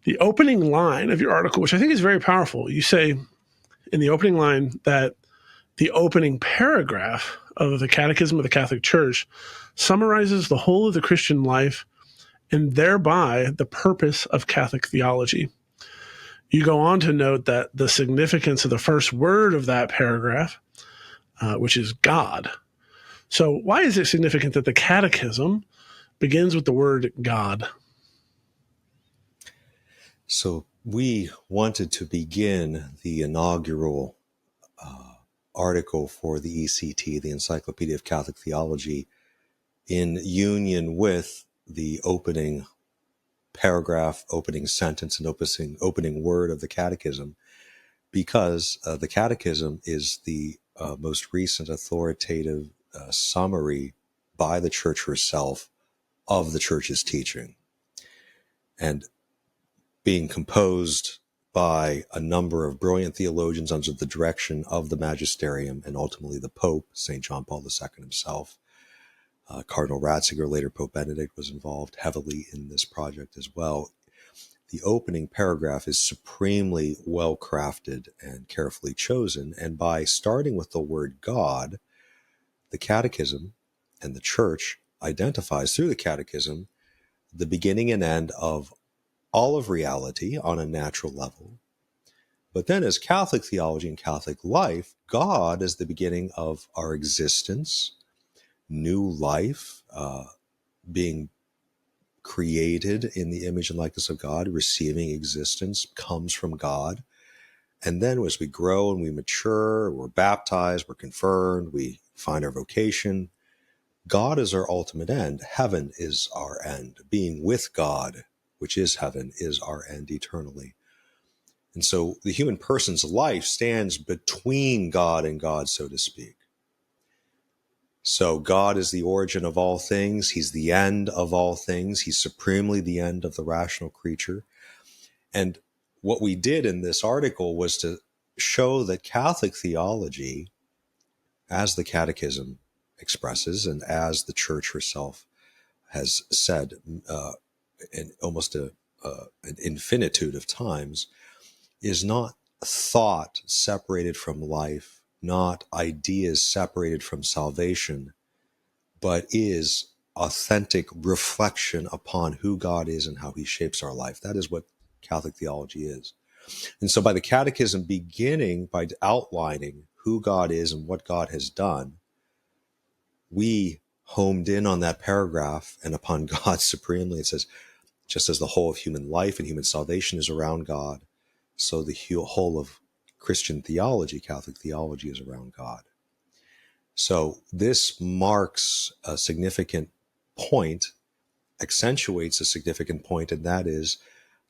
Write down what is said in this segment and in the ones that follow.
The opening line of your article, which I think is very powerful, you say in the opening line that the opening paragraph of the Catechism of the Catholic Church summarizes the whole of the Christian life and thereby the purpose of Catholic theology. You go on to note that the significance of the first word of that paragraph, which is God. So why is it significant that the Catechism begins with the word God? So we wanted to begin the inaugural article for the ECT, the Encyclopedia of Catholic Theology, in union with the opening paragraph, opening sentence, and opening word of the Catechism, because the Catechism is the most recent authoritative summary by the Church herself of the Church's teaching, and being composed by a number of brilliant theologians under the direction of the magisterium and ultimately the Pope, St. John Paul II himself. Cardinal Ratzinger, later Pope Benedict, was involved heavily in this project as well. The opening paragraph is supremely well crafted and carefully chosen, and by starting with the word God, the Catechism and the Church identifies through the Catechism the beginning and end of all of reality on a natural level. But then as Catholic theology and Catholic life, God is the beginning of our existence, new life, being created in the image and likeness of God, receiving existence, comes from God. And then as we grow and we mature, we're baptized, we're confirmed, we find our vocation, God is our ultimate end. Heaven is our end. Being with God, which is heaven, is our end eternally. And so the human person's life stands between God and God, so to speak. So God is the origin of all things. He's the end of all things. He's supremely the end of the rational creature. And what we did in this article was to show that Catholic theology, as the Catechism expresses and as the Church herself has said in almost an infinitude of times, is not thought separated from life, not ideas separated from salvation, but is authentic reflection upon who God is and how he shapes our life. That is what Catholic theology is. And so by the Catechism beginning by outlining who God is and what God has done, we homed in on that paragraph and upon God supremely. It says, just as the whole of human life and human salvation is around God, so the whole of Christian theology, Catholic theology, is around God. So this marks a significant point, accentuates a significant point, and that is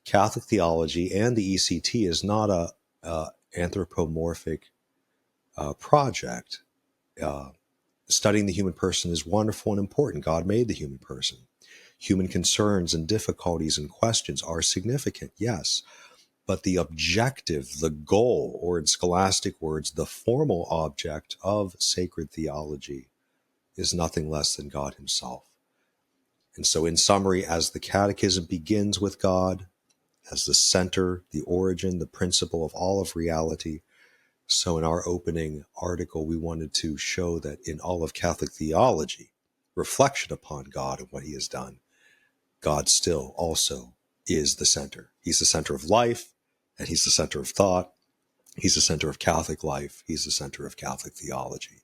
Catholic theology and the ECT is not a anthropomorphic project. Studying the human person is wonderful and important. God made the human person. Human concerns and difficulties and questions are significant, yes. But the objective, the goal, or in scholastic words, the formal object of sacred theology is nothing less than God himself. And so in summary, as the Catechism begins with God as the center, the origin, the principle of all of reality, so in our opening article, we wanted to show that in all of Catholic theology, reflection upon God and what he has done, God still also is the center. He's the center of life, and he's the center of thought. He's the center of Catholic life. He's the center of Catholic theology.